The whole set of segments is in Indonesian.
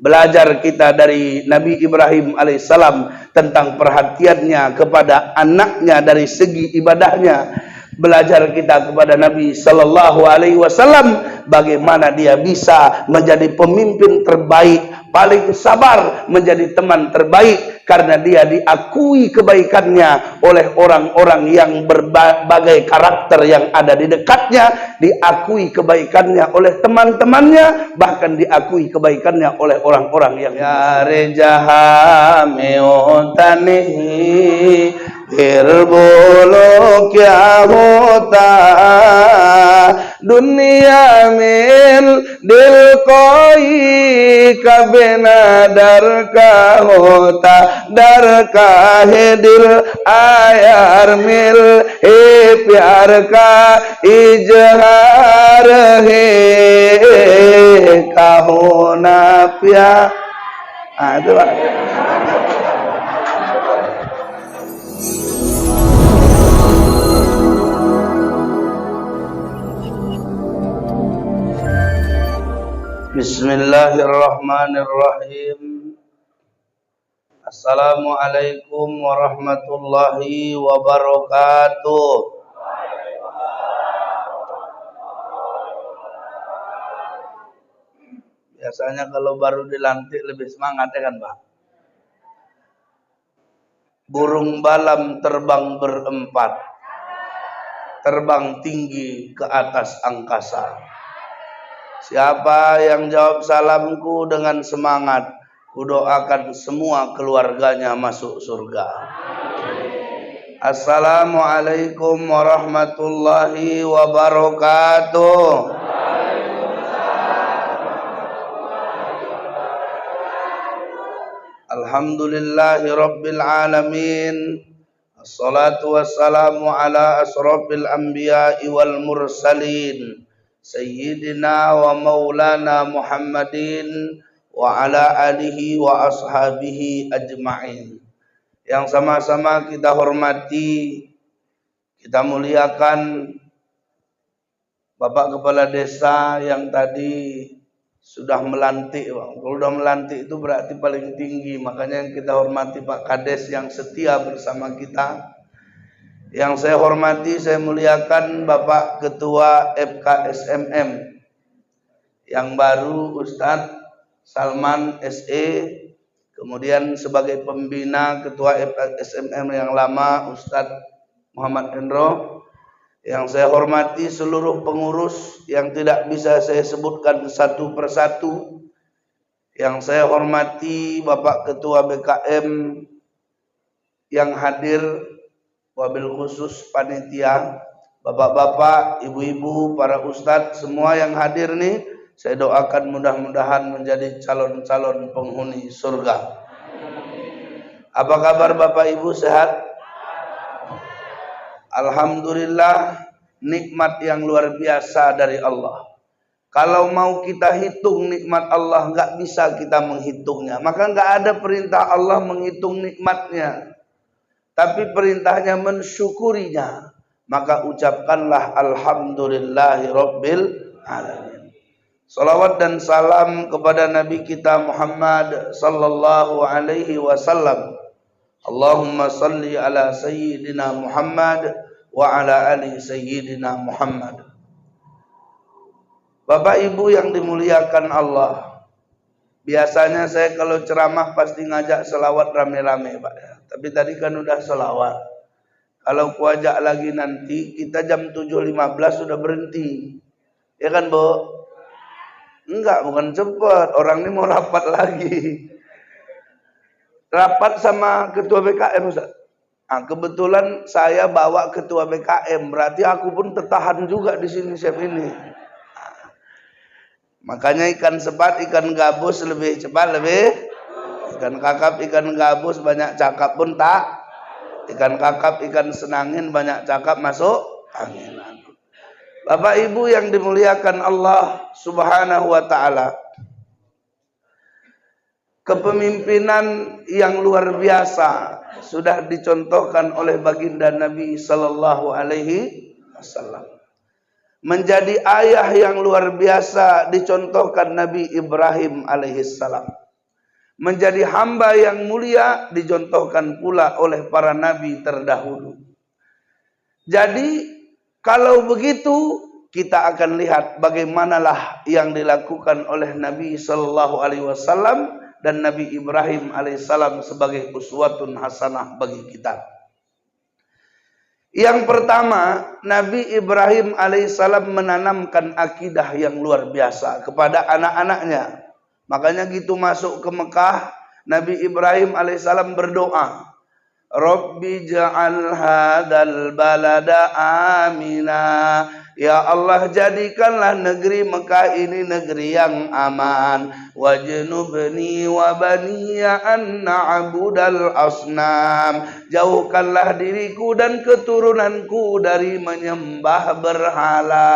Belajar kita dari Nabi Ibrahim alaihissalam tentang perhatiannya kepada anaknya dari segi ibadahnya. Belajar kita kepada Nabi Sallallahu Alaihi Wasallam bagaimana dia bisa menjadi pemimpin terbaik, paling sabar, menjadi teman terbaik karena dia diakui kebaikannya oleh orang-orang yang berbagai karakter yang ada di dekatnya, diakui kebaikannya oleh teman-temannya, bahkan diakui kebaikannya oleh orang-orang yang ya rejahame utanihi Irbolo kya hota dunia min dil koi kabena dar ka hota dar ka hai dil ayar mil he pyar ka ijhar he kahona pyar. Itu Pak. Bismillahirrahmanirrahim. Assalamualaikum warahmatullahi wabarakatuh. Biasanya kalau baru dilantik lebih semangat ya kan Pak? Burung balam terbang berempat, terbang tinggi ke atas angkasa. Siapa yang jawab salamku dengan semangat, kudoakan semua keluarganya masuk surga. Assalamualaikum warahmatullahi wabarakatuh. Alhamdulillahi rabbil alamin. Assalatu wassalamu ala asrafil anbiya'i wal mursalin Sayyidina wa maulana Muhammadin wa ala alihi wa ashabihi ajma'in. Yang sama-sama kita hormati, kita muliakan Bapak Kepala Desa yang tadi sudah melantik. Kalau sudah melantik itu berarti paling tinggi. Makanya yang kita hormati Pak Kades yang setia bersama kita. Yang saya hormati, saya muliakan Bapak Ketua FKSMM yang baru Ustadz Salman SE, kemudian sebagai pembina Ketua FKSMM yang lama Ustadz Muhammad Hendro. Yang saya hormati seluruh pengurus yang tidak bisa saya sebutkan satu persatu. Yang saya hormati Bapak Ketua BKM yang hadir, wabil khusus panitia, bapak-bapak, ibu-ibu, para ustadz, semua yang hadir nih, saya doakan mudah-mudahan menjadi calon-calon penghuni surga. Apa kabar Bapak Ibu, sehat? Alhamdulillah, nikmat yang luar biasa dari Allah. Kalau mau kita hitung nikmat Allah, nggak bisa kita menghitungnya. Maka nggak ada perintah Allah menghitung nikmatnya, tapi perintahnya mensyukurinya. Maka ucapkanlah alhamdulillahi rabbil alamin. Salawat dan salam kepada Nabi kita Muhammad sallallahu alaihi wasallam. Allahumma salli ala sayyidina Muhammad wa ala ali sayyidina Muhammad. Bapak Ibu yang dimuliakan Allah, biasanya saya kalau ceramah pasti ngajak selawat rame-rame Pak ya. Tapi tadi kan udah selawat. Kalau kuajak lagi nanti, kita jam 7.15 sudah berhenti. Ya kan Bu? Enggak, bukan cepat. Orang ini mau rapat lagi. Rapat sama ketua BKM Ustaz. Nah, kebetulan saya bawa ketua BKM, berarti aku pun tertahan juga di sini chef ini. Nah, makanya ikan sepat, ikan gabus lebih cepat, lebih. Ikan kakap, ikan gabus banyak cakap pun tak. Ikan kakap, ikan senangin banyak cakap masuk angin. Bapak Ibu yang dimuliakan Allah Subhanahu wa taala. Kepemimpinan yang luar biasa sudah dicontohkan oleh baginda Nabi sallallahu alaihi wasallam. Menjadi ayah yang luar biasa dicontohkan Nabi Ibrahim alaihissalam. menjadi hamba yang mulia dicontohkan pula oleh para nabi terdahulu. Jadi kalau begitu kita akan lihat bagaimanalah yang dilakukan oleh Nabi Sallallahu Alaihi Wasallam dan Nabi Ibrahim Alaihissalam sebagai uswatun hasanah bagi kita. Yang pertama, Nabi Ibrahim Alaihissalam menanamkan akidah yang luar biasa kepada anak-anaknya. Makanya gitu masuk ke Mekah, Nabi Ibrahim Alaihissalam berdoa, Rabbi ja'al hadal balada amina. Ya Allah, jadikanlah negeri Mekah ini negeri yang aman. Wajnubni wa baniya an na'budal asnam. Jauhkanlah diriku dan keturunanku dari menyembah berhala.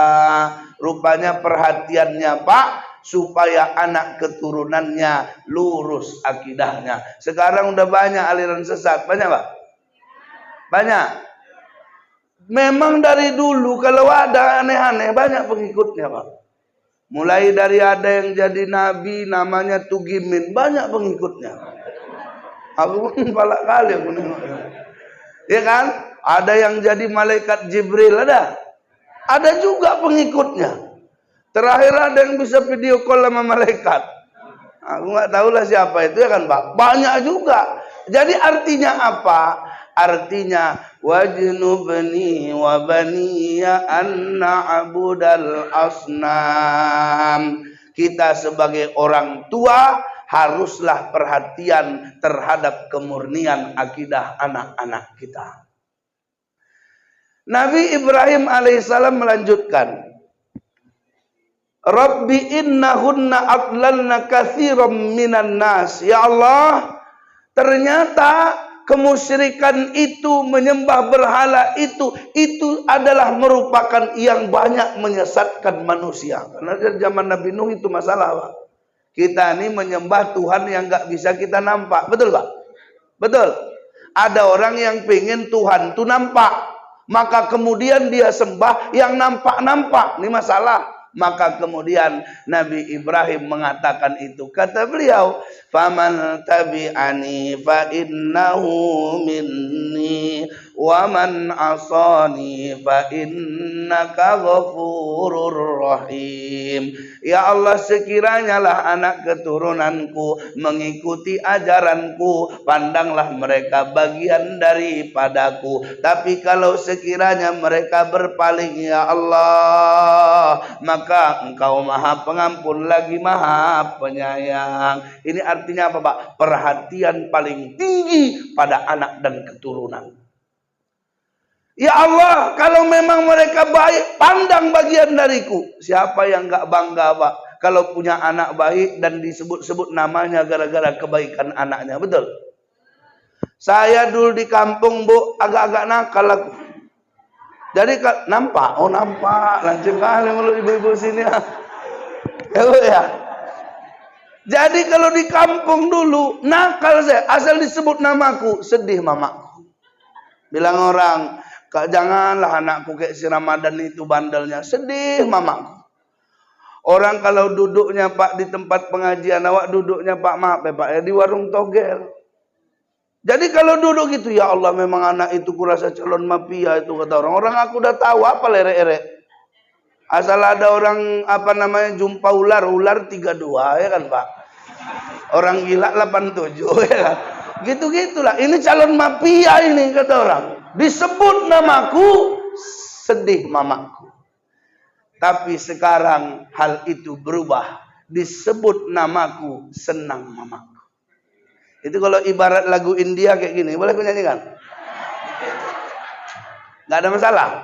Rupanya perhatiannya Pak, supaya anak keturunannya lurus akidahnya. Sekarang udah banyak aliran sesat, banyak Pak? Banyak. Memang dari dulu kalau ada aneh-aneh banyak pengikutnya Pak. Mulai dari ada yang jadi nabi namanya Tugimin, banyak pengikutnya. Aku pun palak kali aku nengoknya. Ya kan? Ada yang jadi malaikat Jibril, ada juga pengikutnya. Terakhir ada yang bisa video call sama malaikat. Aku nggak tahu lah siapa itu ya kan Pak. Banyak juga. Jadi artinya apa? Artinya wajnubni wa baniya an na'budal asnam. Kita sebagai orang tua haruslah perhatian terhadap kemurnian akidah anak-anak kita. Nabi Ibrahim alaihissalam melanjutkan, Rabbi innahunna adlalna katsiran minan nas. Ya Allah, ternyata kemusyrikan itu, menyembah berhala itu adalah merupakan yang banyak menyesatkan manusia. Karena dari zaman Nabi Nuh itu masalah Pak. Kita ini menyembah Tuhan yang nggak bisa kita nampak. Betul Pak? Betul. Ada orang yang pengen Tuhan itu nampak, maka kemudian dia sembah yang nampak-nampak. Ini masalah. Maka kemudian Nabi Ibrahim mengatakan itu. Kata beliau, "Faman tabi'ani fa innahu minni wa man asani fa innaka ghafurur rahim." Ya Allah, sekiranya lah anak keturunanku mengikuti ajaranku, pandanglah mereka bagian daripadaku. Tapi kalau sekiranya mereka berpaling, ya Allah, maka Engkau Maha Pengampun lagi Maha Penyayang. Ini artinya apa Pak? Perhatian paling tinggi pada anak dan keturunan. Ya Allah, kalau memang mereka baik, pandang bagian dariku. Siapa yang gak bangga Pak kalau punya anak baik dan disebut-sebut namanya gara-gara kebaikan anaknya, betul? Saya dulu di kampung Bu, agak-agak nakal aku. Jadi nampak, oh nampak, lancip kali mulut ibu-ibu sini ya. Ya. Jadi kalau di kampung dulu nakal saya, asal disebut namaku sedih mamaku. Bilang orang, Kak janganlah anakku kayak si Ramadan itu bandelnya, sedih mamaku. Orang kalau duduknya Pak di tempat pengajian, awak duduknya Pak maaf ya Pak ya di warung togel. Jadi kalau duduk gitu, ya Allah memang anak itu kurasa calon mafia itu kata orang. Orang aku udah tahu apa lerek-lerek. Asal ada orang apa namanya jumpa ular 32 ya kan Pak. Orang gila 87 ya kan. Gitu-gitulah. Ini calon mafia ini kata orang. Disebut namaku sedih mamaku. Tapi sekarang hal itu berubah. Disebut namaku senang mamaku. Itu kalau ibarat lagu India kayak gini, boleh aku nyanyikan? Nggak ada masalah.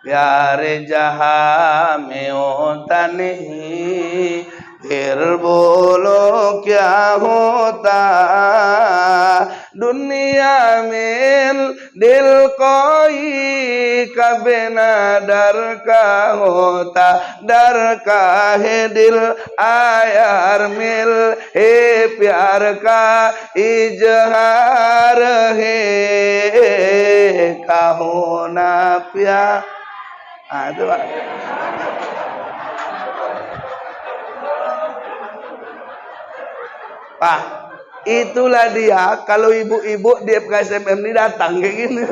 Pyare jaha mein hota nahi, phir bolo kya hota, dunia mein dil koi kabhi na dar ka hota, dar ka hai dil ayar mil, he pyar ka ijhar hai kaho na pyar. Ah, itu Pak. Pak, itulah dia kalau ibu-ibu di FKSMM ini datang kayak gini.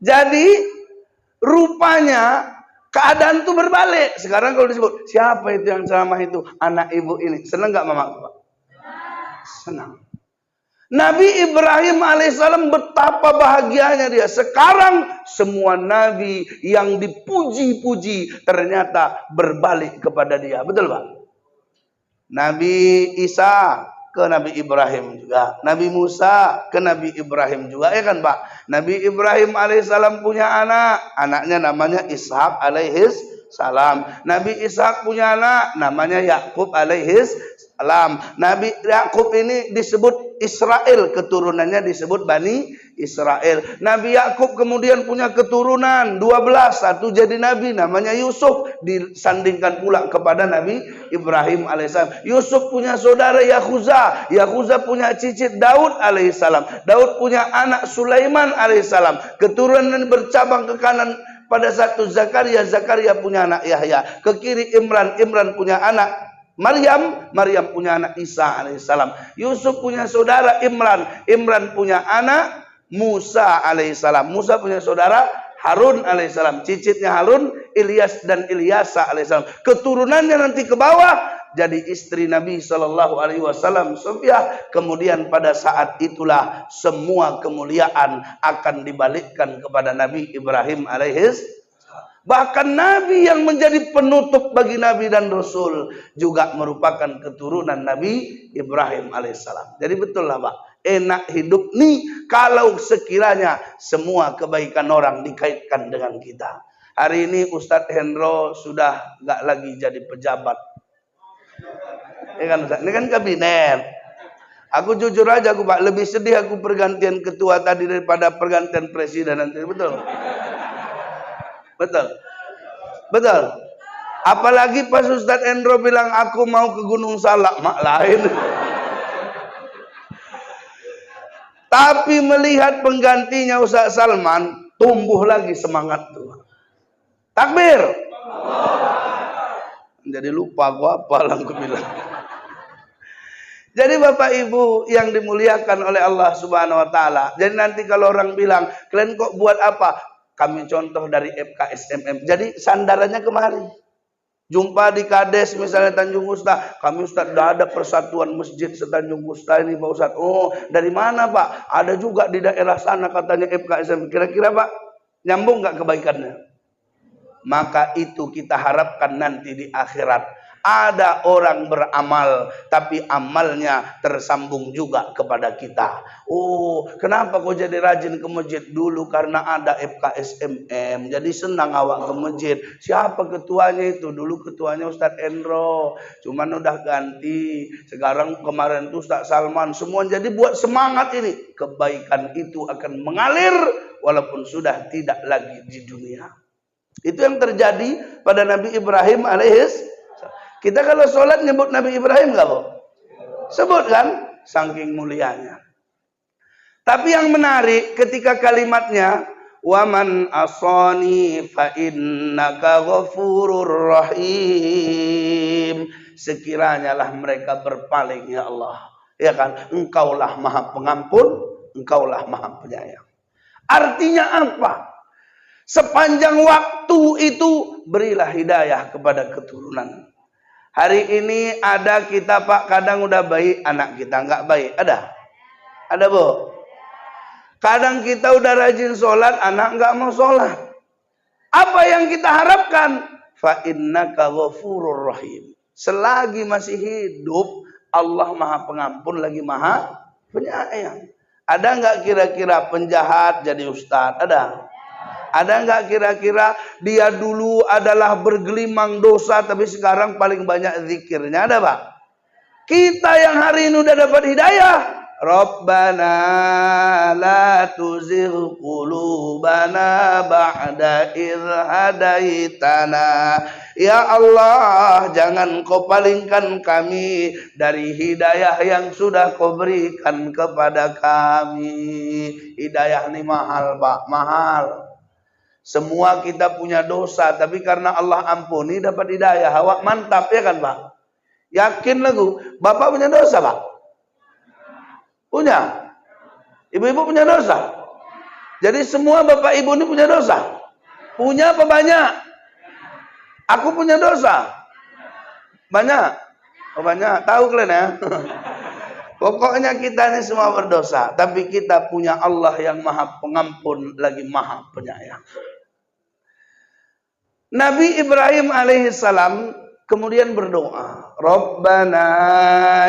Jadi rupanya keadaan tuh berbalik. Sekarang kalau disebut siapa itu yang ceramah itu, anak ibu ini, senang nggak mama? Senang. Nabi Ibrahim alaihissalam betapa bahagianya dia. Sekarang semua nabi yang dipuji-puji ternyata berbalik kepada dia. Betul Pak? Nabi Isa ke Nabi Ibrahim juga. Nabi Musa ke Nabi Ibrahim juga. Ya kan Pak? Nabi Ibrahim alaihissalam punya anak. Anaknya namanya Ishak alaihissalam. Nabi Ishak punya anak. Namanya Yakub alaihissalam. Nabi Yakub ini disebut Israel, keturunannya disebut Bani Israel. Nabi Yakub kemudian punya keturunan 12, satu jadi nabi namanya Yusuf, disandingkan pula kepada Nabi Ibrahim alaihissalam. Yusuf punya saudara Yahuza, Yahuza punya cicit Daud alaihissalam, Daud punya anak Sulaiman alaihissalam. Keturunan bercabang ke kanan pada satu Zakaria, Zakaria punya anak Yahya, ke kiri Imran, Imran punya anak Maryam, Maryam punya anak Isa alaihissalam. Yusuf punya saudara Imran, Imran punya anak Musa alaihissalam. Musa punya saudara Harun alaihissalam. Cicitnya Harun, Ilyas dan Ilyasa alaihissalam. Keturunannya nanti ke bawah jadi istri Nabi sallallahu alaihi wasallam Sofiyah. Kemudian pada saat itulah semua kemuliaan akan dibalikkan kepada Nabi Ibrahim alaihissalam. Bahkan Nabi yang menjadi penutup bagi Nabi dan Rasul juga merupakan keturunan Nabi Ibrahim alaihissalam. Jadi betul lah Pak, enak hidup nih kalau sekiranya semua kebaikan orang dikaitkan dengan kita. Hari ini Ustadz Hendro sudah nggak lagi jadi pejabat. Ini kan Ustadz, ini kan kabinet. Aku jujur aja aku Pak, lebih sedih aku pergantian ketua tadi daripada pergantian presiden nanti. Betul. Betul. Betul. Apalagi pas Ustadz Endro bilang aku mau ke Gunung Salak, mak lain. Tapi melihat penggantinya Ustadz Salman, tumbuh lagi semangat tuh. Takbir. Jadi lupa gua apa lah aku bilang. Jadi Bapak Ibu yang dimuliakan oleh Allah Subhanahu wa taala. Jadi nanti kalau orang bilang, "Kalian kok buat apa?" Kami contoh dari FKSMM. Jadi sandarannya kemari. Jumpa di Kades misalnya Tanjung Gusta. Kami Ustaz sudah ada persatuan masjid setanjung Gusta ini Pak Ustaz. Oh dari mana Pak? Ada juga di daerah sana katanya FKSMM. Kira-kira Pak nyambung nggak kebaikannya? Maka itu kita harapkan nanti di akhirat. Ada orang beramal, tapi amalnya tersambung juga kepada kita. Oh, kenapa kau jadi rajin ke masjid? Dulu karena ada FKSMM, jadi senang awak ke masjid. Siapa ketuanya itu? Dulu ketuanya Ustadz Endro, cuman udah ganti. Sekarang kemarin tuh Ustadz Salman. Semua jadi buat semangat ini. Kebaikan itu akan mengalir, walaupun sudah tidak lagi di dunia. Itu yang terjadi pada Nabi Ibrahim alaihissalam. Kita kalau sholat nyebut Nabi Ibrahim nggak Bu? Sebut kan? Saking mulianya. Tapi yang menarik ketika kalimatnya waman asani fa innaka ghafurur rahim. Sekiranya lah mereka berpaling ya Allah. Ya kan? Engkaulah Maha Pengampun, Engkaulah Maha Penyayang. Artinya apa? Sepanjang waktu itu berilah hidayah kepada keturunan. Hari ini ada kita Pak kadang udah baik, anak kita nggak baik. Ada? Ada Bu? Kadang kita udah rajin sholat, anak nggak mau sholat. Apa yang kita harapkan? Fa innaka ghafurur rahim. Selagi masih hidup, Allah Maha Pengampun lagi Maha Penyayang. Ada nggak kira-kira penjahat jadi ustadz? Ada? Ada nggak kira-kira dia dulu adalah bergelimang dosa tapi sekarang paling banyak zikirnya? Ada Pak? Kita yang hari ini udah dapat hidayah. Rabbana la tuzigh qulubana ba'da idh hadaitana. Ya Allah, jangan kau palingkan kami dari hidayah yang sudah kau berikan kepada kami. Hidayah ini mahal Pak, mahal. Semua kita punya dosa, tapi karena Allah ampuni dapat hidayah. Awak mantap ya kan Pak? Yakin lagu. Bapak punya dosa, Pak? Punya. Ibu-ibu punya dosa? Jadi semua bapak ibu ini punya dosa? Punya apa banyak? Aku punya dosa? Banyak? Oh banyak. Tahu kalian ya? Pokoknya kita ini semua berdosa. Tapi kita punya Allah yang maha pengampun lagi maha penyayang. Nabi Ibrahim alaihissalam kemudian berdoa, Rabbana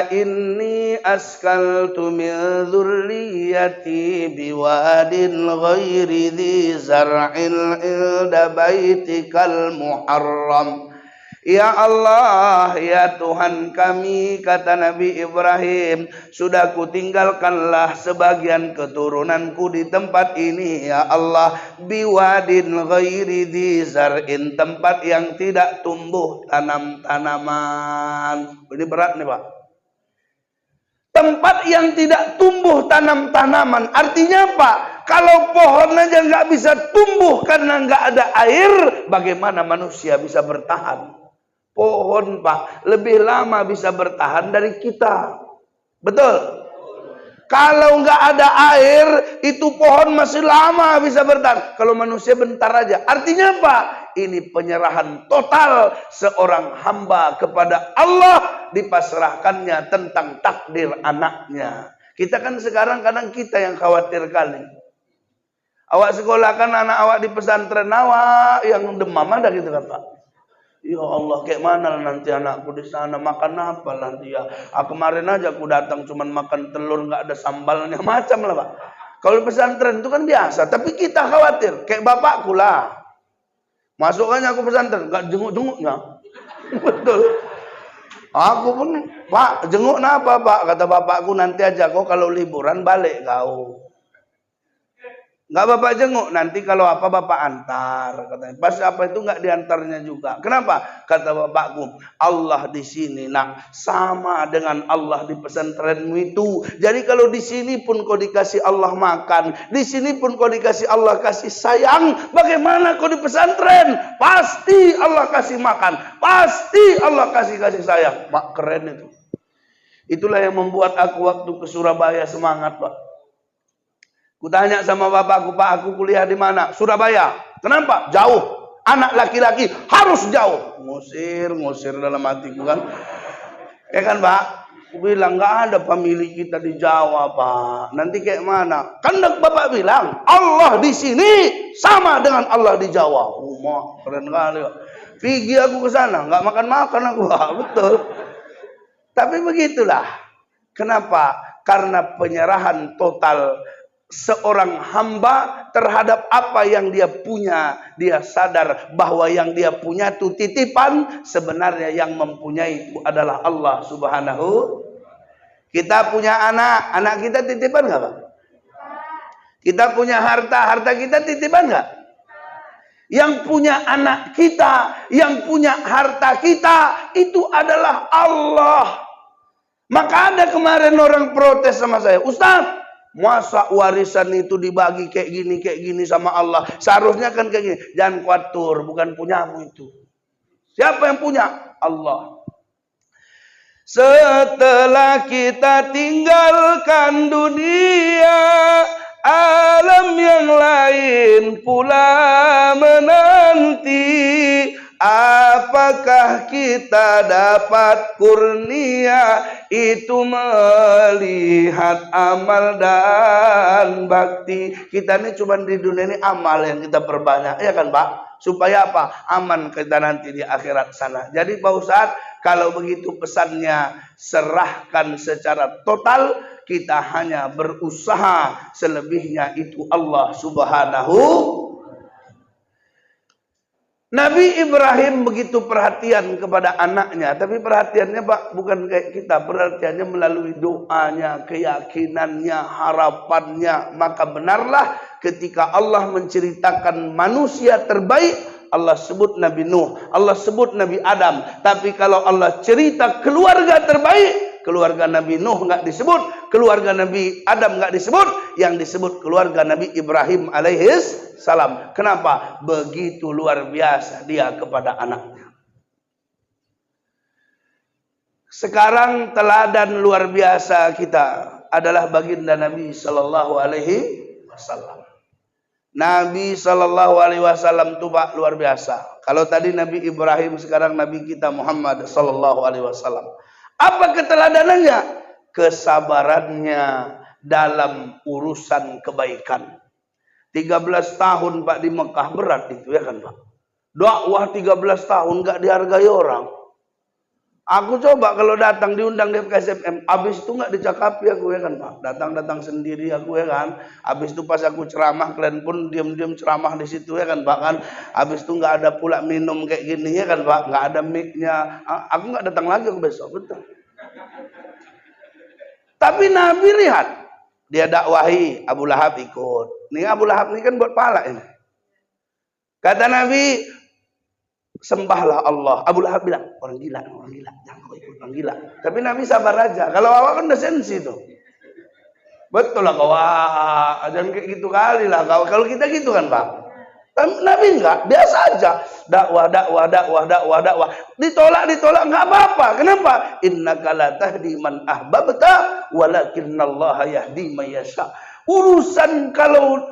inni askaltu min dzurriyyati biwadin ghairi dzi zar'in inda baitikal muharram. Ya Allah, ya Tuhan kami, kata Nabi Ibrahim, sudah kutinggalkanlah sebagian keturunanku di tempat ini, ya Allah, biwadin ghairi dzi zar'in, tempat yang tidak tumbuh tanam-tanaman. Ini berat nih, Pak. Tempat yang tidak tumbuh tanam-tanaman, artinya apa? Kalau pohon aja nggak bisa tumbuh karena nggak ada air, bagaimana manusia bisa bertahan? Pohon, Pak, lebih lama bisa bertahan dari kita. Betul? Kalau nggak ada air, itu pohon masih lama bisa bertahan. Kalau manusia bentar aja. Artinya apa? Ini penyerahan total seorang hamba kepada Allah, dipasrahkannya tentang takdir anaknya. Kita kan sekarang kadang kita yang khawatir kali. Awak sekolahkan anak awak di pesantren, awak yang demam ada gitu kan, Pak? Ya Allah, kayak mana nanti anakku di sana, makan apa nanti ya? Kemarin aja aku datang cuman makan telur, nggak ada sambalnya, macam lah, Pak. Kalau pesantren itu kan biasa, tapi kita khawatir. Kayak bapakku lah, masukannya aku pesantren, nggak jenguk-jenguknya. Betul. Aku pun, Pak, jenguk apa, Pak? Kata bapakku, nanti aja kau kalau liburan balik kau. Nggak bapak jenguk, nanti kalau apa bapak antar, katanya. Pas apa itu nggak diantarnya juga. Kenapa? Kata bapakku, Allah di sini nak sama dengan Allah di pesantrenmu itu. Jadi kalau di sini pun kau dikasih Allah makan, di sini pun kau dikasih Allah kasih sayang, bagaimana kau di pesantren? Pasti Allah kasih makan, pasti Allah kasih sayang. Mak, keren itu. Itulah yang membuat aku waktu ke Surabaya semangat, Pak. Kutanya sama bapakku, Pak, aku kuliah di mana? Surabaya. Kenapa? Jauh. Anak laki-laki harus jauh. Ngusir dalam hatiku kan. Ya kan, Pak? Aku bilang, nggak ada famili kita di Jawa, Pak. Nanti kayak mana? Kan bapak bilang, Allah di sini sama dengan Allah di Jawa. Keren kali. Pergi aku ke sana, nggak makan aku. Betul. Tapi begitulah. Kenapa? Karena penyerahan total seorang hamba terhadap apa yang dia punya. Dia sadar bahwa yang dia punya itu titipan, sebenarnya yang mempunyai itu adalah Allah Subhanahu. Kita punya anak kita titipan nggak, Pak? Kita punya harta kita titipan nggak? Yang punya anak kita, yang punya harta kita, itu adalah Allah. Maka ada kemarin orang protes sama saya, Ustaz, masa warisan itu dibagi kayak gini sama Allah? Seharusnya kan kayak gini. Jangan khawatir, bukan punyamu itu. Siapa yang punya? Allah. Setelah kita tinggalkan dunia, alam yang lain pula menanti. Apakah kita dapat kurnia itu melihat amal dan bakti? Kita ini cuma di dunia ini amal yang kita perbanyak, ya kan, Pak? Supaya apa? Aman kita nanti di akhirat sana. Jadi Pak Ustadz, kalau begitu pesannya, serahkan secara total. Kita hanya berusaha, selebihnya itu Allah Subhanahu. Nabi Ibrahim begitu perhatian kepada anaknya, tapi perhatiannya, Pak, bukan kayak kita. Perhatiannya melalui doanya, keyakinannya, harapannya. Maka benarlah ketika Allah menceritakan manusia terbaik, Allah sebut Nabi Nuh, Allah sebut Nabi Adam. Tapi kalau Allah cerita keluarga terbaik, keluarga Nabi Nuh nggak disebut, keluarga Nabi Adam nggak disebut, yang disebut keluarga Nabi Ibrahim alaihis salam. Kenapa? Begitu luar biasa dia kepada anaknya. Sekarang teladan luar biasa kita adalah baginda Nabi Sallallahu Alaihi Wasallam. Nabi Sallallahu Alaihi Wasallam itu Pak luar biasa. Kalau tadi Nabi Ibrahim, sekarang Nabi kita Muhammad Sallallahu Alaihi Wasallam. Apa keteladanannya? Kesabarannya dalam urusan kebaikan. 13 tahun Pak di Mekah, berat itu ya kan Pak. Dakwah 13 tahun gak dihargai orang. Aku coba kalau datang diundang di FKSMM, habis itu nggak dicakapi aku ya kan Pak. Datang sendiri aku ya kan. Habis itu pas aku ceramah, kalian pun diam-diam ceramah di situ ya kan Pak kan. Habis itu nggak ada pula minum kayak gini ya kan Pak. Nggak ada mic-nya. Aku nggak datang lagi aku besok, betul. Tapi Nabi lihat, dia dakwahi, Abu Lahab ikut. Nih Abu Lahab ini kan buat pala ini. Kata Nabi, sembahlah Allah. Abu Lahab bilang, orang gila, jangan kau ikut orang gila. Tapi Nabi sabar aja. Kalau awak kan udah sensi tuh. Betul lah kau, jangan kayak gitu kali lah kau. Kalau kita gitu kan Pak. Nabi enggak, biasa aja. Dakwah. Ditolak enggak apa-apa. Kenapa? Innaka la tahdi man ahbabta walakinallaha yahdi may yasha. Urusan kalau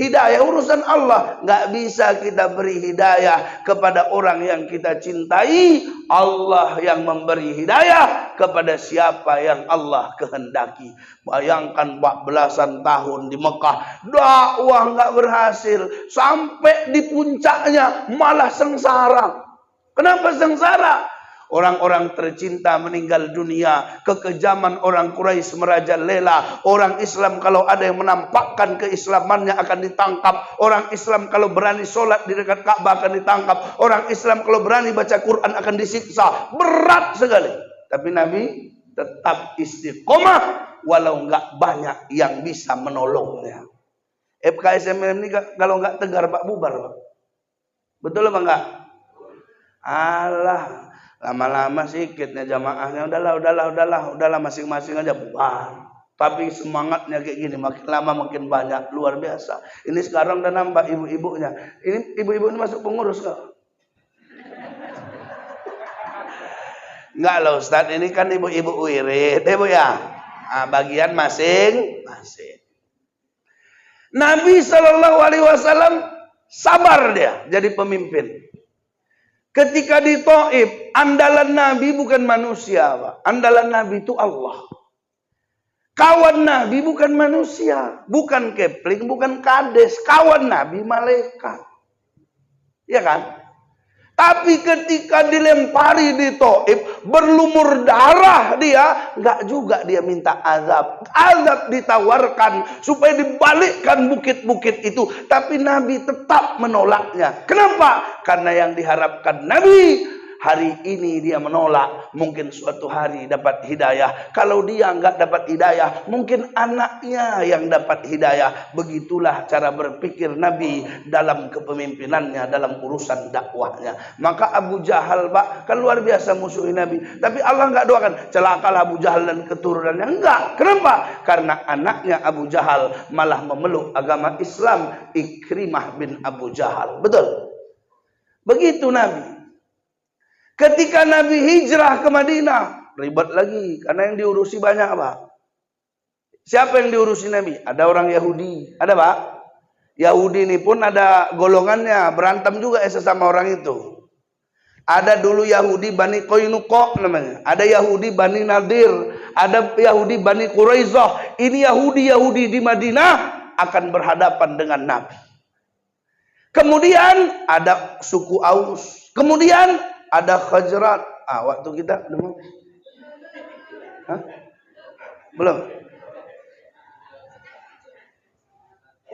hidayah urusan Allah. Nggak bisa kita beri hidayah kepada orang yang kita cintai. Allah yang memberi hidayah kepada siapa yang Allah kehendaki. Bayangkan 14 tahun di Mekah, dakwah nggak berhasil, sampai di puncaknya malah sengsara. Kenapa sengsara? Orang-orang tercinta meninggal dunia, kekejaman orang Quraisy merajalela. Orang Islam kalau ada yang menampakkan keislamannya akan ditangkap. Orang Islam kalau berani sholat di dekat Ka'bah akan ditangkap. Orang Islam kalau berani baca Quran akan disiksa. Berat sekali. Tapi Nabi tetap istiqomah walau nggak banyak yang bisa menolongnya. FKSMM ini kalau nggak tegar Pak bubar Pak. Betul apa enggak? Alah. Lama-lama sikitnya jamaahnya, udahlah masing-masing aja bubar. Tapi semangatnya kayak gini, makin lama makin banyak, luar biasa. Ini sekarang udah nambah ibu-ibunya. Ini ibu-ibu ini masuk pengurus kok. Enggak loh Ustaz, ini kan ibu-ibu wirid, ibu ya. Bagian masing-masing. Nabi Sallallahu Alaihi Wasallam sabar dia jadi pemimpin. Ketika di Taif, andalan Nabi bukan manusia, Pak. Andalan Nabi itu Allah. Kawan Nabi bukan manusia, bukan kepling, bukan kades. Kawan Nabi malaikat. Ya kan? Tapi ketika dilempari di Taif, berlumur darah dia, enggak juga dia minta azab. Azab ditawarkan supaya dibalikkan bukit-bukit itu. Tapi Nabi tetap menolaknya. Kenapa? Karena yang diharapkan Nabi, hari ini dia menolak, mungkin suatu hari dapat hidayah. Kalau dia enggak dapat hidayah, mungkin anaknya yang dapat hidayah. Begitulah cara berpikir Nabi dalam kepemimpinannya, dalam urusan dakwahnya. Maka Abu Jahal Pak, kan luar biasa musuhi Nabi. Tapi Allah enggak doakan, celakalah Abu Jahal dan keturunannya. Enggak. Kenapa? Karena anaknya Abu Jahal malah memeluk agama Islam, Ikrimah bin Abu Jahal. Betul? Begitu Nabi. Ketika Nabi hijrah ke Madinah, ribet lagi. Karena yang diurusi banyak, Pak. Siapa yang diurusi Nabi? Ada orang Yahudi. Ada, Pak? Yahudi ini pun ada golongannya. Berantem juga sesama orang itu. Ada dulu Yahudi Bani Qainuqa namanya. Ada Yahudi Bani Nadir. Ada Yahudi Bani Quraizah. Ini Yahudi di Madinah akan berhadapan dengan Nabi. Kemudian ada suku Aus. Kemudian ada Khazraj. Waktu kita belum? Belum?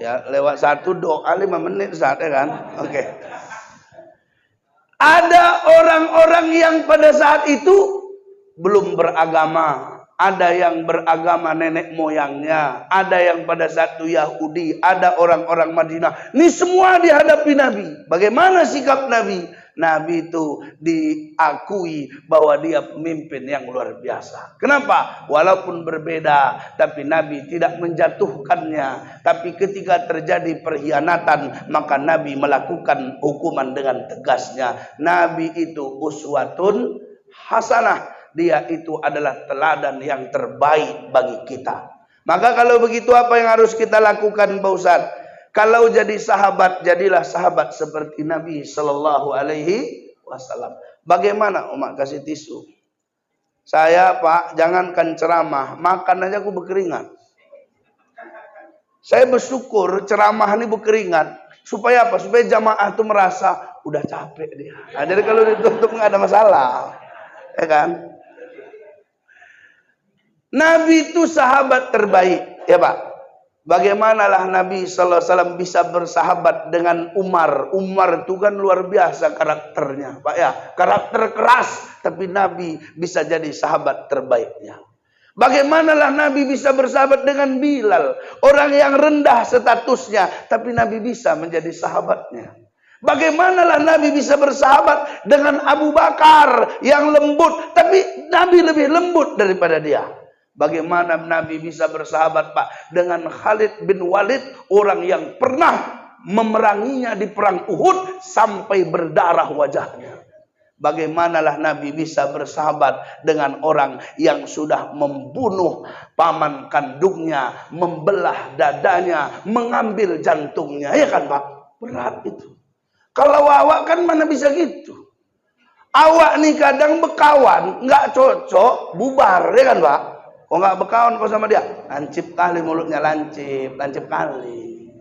Ya, lewat satu doa 5 menit saat ya kan? Oke. Ada orang-orang yang pada saat itu belum beragama. Ada yang beragama nenek moyangnya. Ada yang pada saat itu Yahudi. Ada orang-orang Madinah. Ini semua dihadapi Nabi. Bagaimana sikap Nabi? Nabi itu diakui bahwa dia pemimpin yang luar biasa. Kenapa? Walaupun berbeda, tapi Nabi tidak menjatuhkannya. Tapi ketika terjadi perhianatan, maka Nabi melakukan hukuman dengan tegasnya. Nabi itu uswatun hasanah. dia itu adalah teladan yang terbaik bagi kita. Maka kalau begitu apa yang harus kita lakukan Pak Ustadz? Kalau jadi sahabat, jadilah sahabat seperti Nabi Sallallahu Alaihi Wasallam. Bagaimana Umat kasih tisu? Saya Pak, jangankan ceramah, makan aja aku berkeringat. Saya bersyukur ceramah ini berkeringat. Supaya apa? Supaya jamaah itu merasa udah capek dia. Nah, jadi kalau ditutup nggak ada masalah. Ya kan? Nabi itu sahabat terbaik. Ya Pak. Bagaimanalah Nabi Sallallahu Alaihi Wasallam bisa bersahabat dengan Umar. Umar itu kan luar biasa karakternya, Pak ya. Karakter keras, tapi Nabi bisa jadi sahabat terbaiknya. Bagaimanalah Nabi bisa bersahabat dengan Bilal, orang yang rendah statusnya, tapi Nabi bisa menjadi sahabatnya. Bagaimanalah Nabi bisa bersahabat dengan Abu Bakar yang lembut, tapi Nabi lebih lembut daripada dia. Bagaimana Nabi bisa bersahabat Pak dengan Khalid bin Walid, orang yang pernah memeranginya di perang Uhud sampai berdarah wajahnya. Bagaimanalah Nabi bisa bersahabat dengan orang yang sudah membunuh paman kandungnya, membelah dadanya, mengambil jantungnya, ya kan Pak? Berat itu. Kalau awak kan mana bisa gitu. Awak nih kadang berkawan, nggak cocok, bubar, ya kan Pak? Kok nggak berkawan kok sama dia? Lancip kali mulutnya, lancip kali.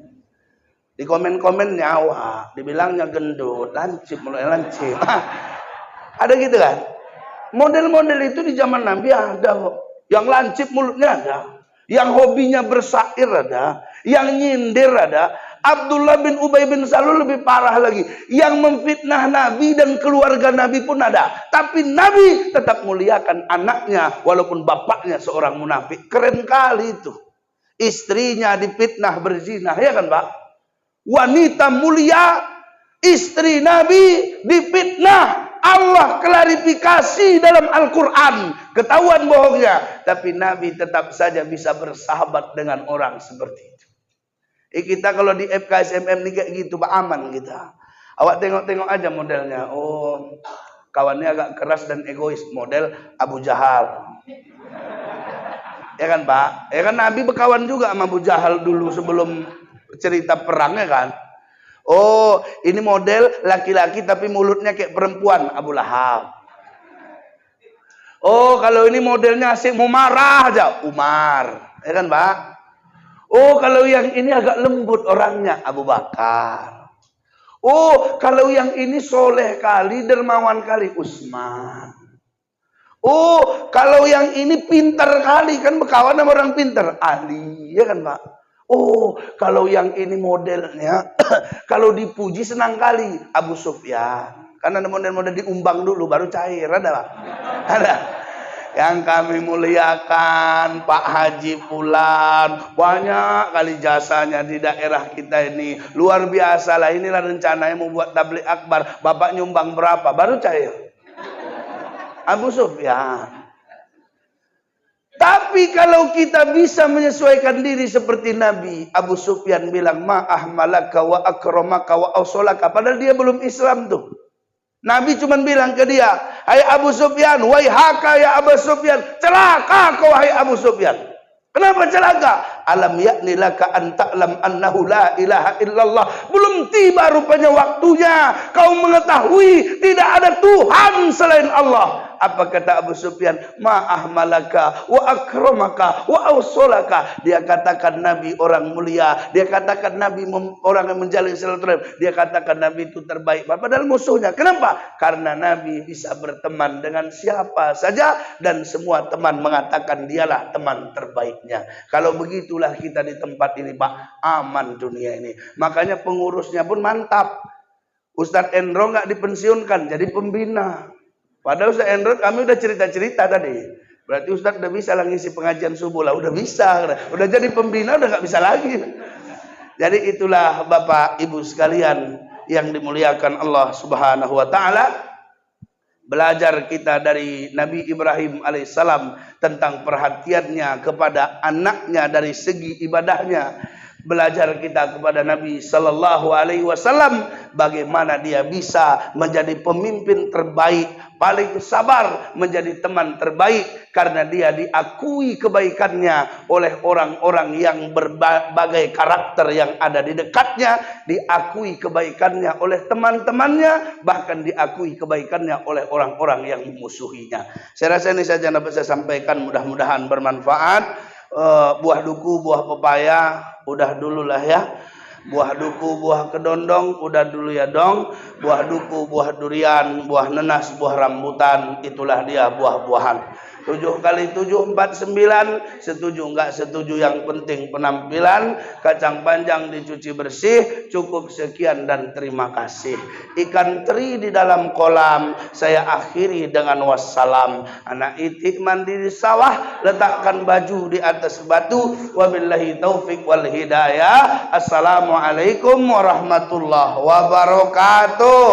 Di komen-komennya awak, dibilangnya gendut, lancip mulutnya lancip. Ada gitu kan? Model-model itu di zaman Nabi ada kok. Yang lancip mulutnya ada. Yang hobinya bersair ada. Yang nyindir ada. Abdullah bin Ubay bin Salul lebih parah lagi. Yang memfitnah Nabi dan keluarga Nabi pun ada. Tapi Nabi tetap muliakan anaknya. Walaupun bapaknya seorang munafik. Keren kali itu. Istrinya difitnah berzina. Ya kan Pak? Wanita mulia. Istri Nabi difitnah. Allah klarifikasi dalam Al-Quran. Ketahuan bohongnya. Tapi Nabi tetap saja bisa bersahabat dengan orang seperti itu. Kita kalau di FKSMM ini kayak gitu, Pak, aman kita. Awak tengok-tengok aja modelnya. Oh, kawannya agak keras dan egois. Model Abu Jahal. Ya kan Pak? Ya kan Nabi berkawan juga sama Abu Jahal dulu sebelum cerita perangnya kan. Oh, ini model laki-laki tapi mulutnya kayak perempuan, Abu Lahab. Oh, kalau ini modelnya asik mau marah aja, Umar. Ya kan Pak? Oh, kalau yang ini agak lembut orangnya, Abu Bakar. Oh, kalau yang ini soleh kali, dermawan kali, Utsman. Oh, kalau yang ini pintar kali, kan berkawan sama orang pintar, Ali. Ya kan Pak? Oh, kalau yang ini modelnya, kalau dipuji senang kali, Abu Sufyan. Karena ada model-model diumbang dulu, baru cair, ada Pak? Ada. Yang kami muliakan Pak Haji Fulan, banyak kali jasanya di daerah kita ini, luar biasa lah. Inilah rencananya mau buat tabligh akbar, bapak nyumbang berapa baru cair, Abu Sufyan. Tapi kalau kita bisa menyesuaikan diri seperti Nabi, Abu Sufyan bilang ma'ahmalaka wa akramaka wa awsolaka, padahal dia belum Islam tuh. Nabi cuma bilang ke dia, hai Abu Sufyan, waihaka ya Abu Sufyan, celaka kau hai Abu Sufyan. Kenapa celaka? Alam yakni laka an ta'lam annahu la ilaha illallah. Belum tiba rupanya waktunya kau mengetahui tidak ada Tuhan selain Allah. Apa kata Abu Sufyan? Ma'ahmalaka wa akramaka wa awsolaka. Dia katakan Nabi orang mulia. Dia katakan Nabi orang yang menjalin silaturahim. Dia katakan Nabi itu terbaik. Padahal musuhnya. Kenapa? Karena Nabi bisa berteman dengan siapa saja. Dan semua teman mengatakan dialah teman terbaiknya. Kalau begitulah kita di tempat ini Pak. Aman dunia ini. Makanya pengurusnya pun mantap. Ustadz Endro nggak dipensiunkan. Jadi pembina. Padahal Ustaz Endro kami udah cerita-cerita tadi. Berarti Ustaz udah bisa lah ngisi pengajian subuh lah. Udah bisa. Udah jadi pembina udah gak bisa lagi. Jadi itulah Bapak Ibu sekalian yang dimuliakan Allah Subhanahu wa Ta'ala. Belajar kita dari Nabi Ibrahim alaihissalam tentang perhatiannya kepada anaknya dari segi ibadahnya. belajar kita kepada Nabi sallallahu alaihi wasallam bagaimana dia bisa menjadi pemimpin terbaik, paling sabar, menjadi teman terbaik karena dia diakui kebaikannya oleh orang-orang yang berbagai karakter yang ada di dekatnya, diakui kebaikannya oleh teman-temannya, bahkan diakui kebaikannya oleh orang-orang yang memusuhinya. Saya rasa ini saja yang dapat saya sampaikan, mudah-mudahan bermanfaat. Buah duku, buah pepaya udah dulu lah ya. Buah duku, buah kedondong udah dulu ya dong. Buah duku, buah durian, buah nenas, buah rambutan, itulah dia buah-buahan. 7 kali 7 49. Setuju enggak setuju, yang penting penampilan. Kacang panjang dicuci bersih. Cukup sekian dan terima kasih. Ikan teri di dalam kolam. Saya akhiri dengan wassalam. Anak itik mandi di sawah, letakkan baju di atas batu. Wabillahi taufik wal hidayah. Assalamualaikum warahmatullahi wabarakatuh.